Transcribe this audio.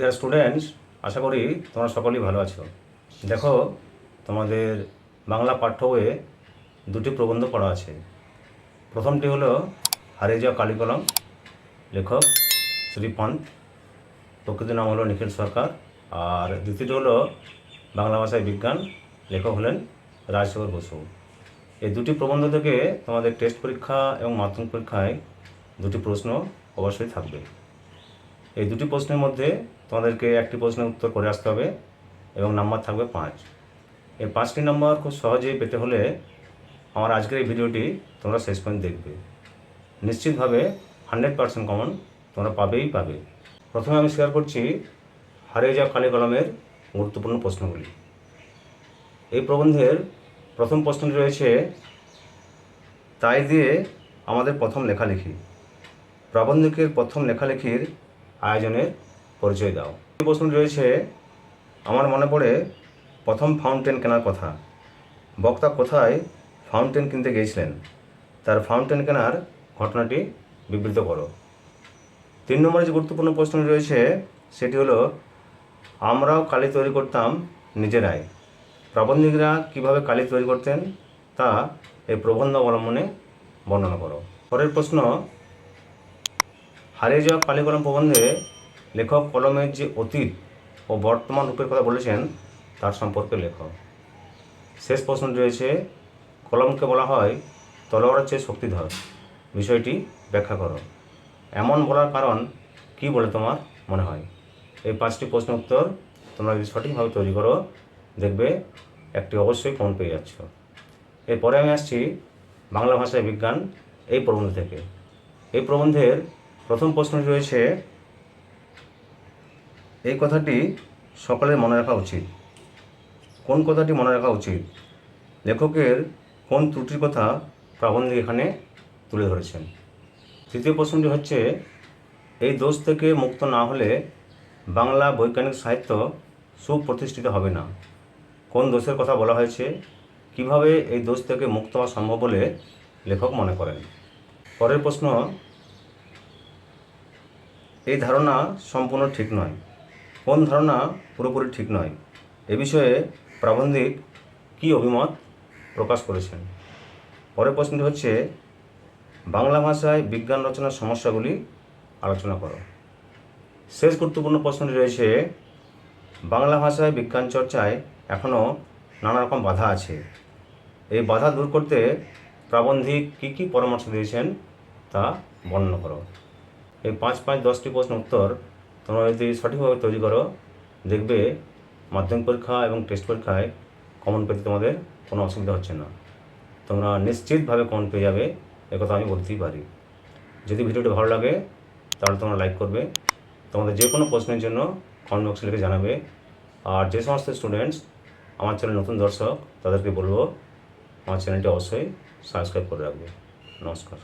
Dear students, আশা করি তোমরা সকলেই ভালো আছো। দেখো, তোমাদের বাংলা পাঠ্য বইয়ে দুটি প্রবন্ধ পড়া আছে। প্রথমটি হলো হারিয়ে যাওয়া কালিকলম, লেখক শ্রী পান্ত, প্রকৃত নাম হলো নিখিল সরকার। আর দ্বিতীয়টি হলো বাংলা ভাষায় বিজ্ঞান, লেখক হলেন রাজশেখর বসু। এই দুটি প্রবন্ধ থেকে তোমাদের টেস্ট পরীক্ষা এবং মাধ্যমিক পরীক্ষায় দুটি প্রশ্ন অবশ্যই থাকবে। এই দুটি প্রশ্নের মধ্যে তোমাদেরকে একটি প্রশ্নের উত্তর করে আসতে হবে এবং নাম্বার থাকবে 5। এই 5টি নাম্বার খুব সহজেই পেতে হলে আমার আজকের এই ভিডিওটি তোমরা শেষ পর্যন্ত দেখবে। নিশ্চিতভাবে 100% কমন তোমরা পাবেই পাবে। প্রথমে আমি শেয়ার করছি হারিয়ে যাওয়া কালি কলমের গুরুত্বপূর্ণ প্রশ্নগুলি। এই প্রবন্ধের প্রথম প্রশ্নটি রয়েছে, তাই দিয়ে আমাদের প্রথম লেখালেখি। প্রাবন্ধিকের প্রথম লেখালেখির আয়োজনের পরিচয় দাও। এই প্রশ্নটি রয়েছে, আমার মনে পড়ে প্রথম ফাউন্টেন কেনার কথা। বক্তা কোথায় ফাউন্টেন কিনতে গিয়েছিলেন? তার ফাউন্টেন কেনার ঘটনাটি বিবৃত করো। 3 নম্বরে যে গুরুত্বপূর্ণ প্রশ্নটি রয়েছে সেটি হলো, আমরাও কালি তৈরি করতাম নিজেরাই। প্রাবন্ধিকরা কীভাবে কালি তৈরি করতেন তা এই প্রবন্ধ অবলম্বনে বর্ণনা করো। পরের প্রশ্ন, হারিয়ে যাওয়া কালি কলম প্রবন্ধে লেখক কলমের যে অতীত ও বর্তমান রূপের কথা বলেছেন তার সম্পর্কে লেখো। শেষ প্রশ্নটি রয়েছে, কলমকে বলা হয় তলোয়ারের চেয়ে শক্তিধর, বিষয়টি ব্যাখ্যা করো। এমন বলার কারণ কি বলে তোমার মনে হয়? এই 5টি প্রশ্নের উত্তর তোমরা যদি সঠিকভাবে তৈরি করো, দেখবে একটি অবশ্যই কমন পেয়ে যাচ্ছ। এরপরে আমি আসছি বাংলা ভাষায় বিজ্ঞান এই প্রবন্ধ থেকে। এই প্রবন্ধের প্রথম প্রশ্নটি রয়েছে, এই কথাটি সকলের মনে রাখা উচিত। কোন কথাটি মনে রাখা উচিত? লেখকের কোন ত্রুটির কথা প্রাবন্ধিক এখানে তুলে ধরেছেন? তৃতীয় প্রশ্নটি হচ্ছে, এই দোষ থেকে মুক্ত না হলে বাংলা বৈজ্ঞানিক সাহিত্য সুপ্রতিষ্ঠিত হবে না। কোন দোষের কথা বলা হয়েছে? কিভাবে এই দোষ থেকে মুক্ত হওয়া সম্ভব বলে লেখক মনে করেন? পরের প্রশ্ন, এই ধারণা সম্পূর্ণ ঠিক নয়। কোন ধারণা পুরোপুরি ঠিক নয়? এ বিষয়ে প্রাবন্ধিক কী অভিমত প্রকাশ করেছেন? পরের প্রশ্নটি হচ্ছে, বাংলা ভাষায় বিজ্ঞান রচনার সমস্যাগুলি আলোচনা করো। শেষ গুরুত্বপূর্ণ প্রশ্নটি রয়েছে, বাংলা ভাষায় বিজ্ঞান চর্চায় এখনও নানা রকম বাধা আছে। এই বাধা দূর করতে প্রাবন্ধিক কী কী পরামর্শ দিয়েছেন তা বর্ণনা করো। এই 5-5-10টি প্রশ্ন উত্তর তোমরা যদি সঠিকভাবে তৈরি করো, দেখবে মাধ্যমিক পরীক্ষা এবং টেস্ট পরীক্ষায় কমন পেতে তোমাদের কোনো অসুবিধা হচ্ছে না। তোমরা নিশ্চিতভাবে কমন পেয়ে যাবে, একথা আমি বলতেই পারি। যদি ভিডিওটি ভালো লাগে তাহলে তোমরা লাইক করবে। তোমাদের যে কোনো প্রশ্নের জন্য কমেন্ট বক্সে লিখে জানাবে। আর যে সমস্ত স্টুডেন্টস আমার চ্যানেল নতুন দর্শক তাদেরকে বলবো আমার চ্যানেলটি অবশ্যই সাবস্ক্রাইব করে রাখবে। নমস্কার।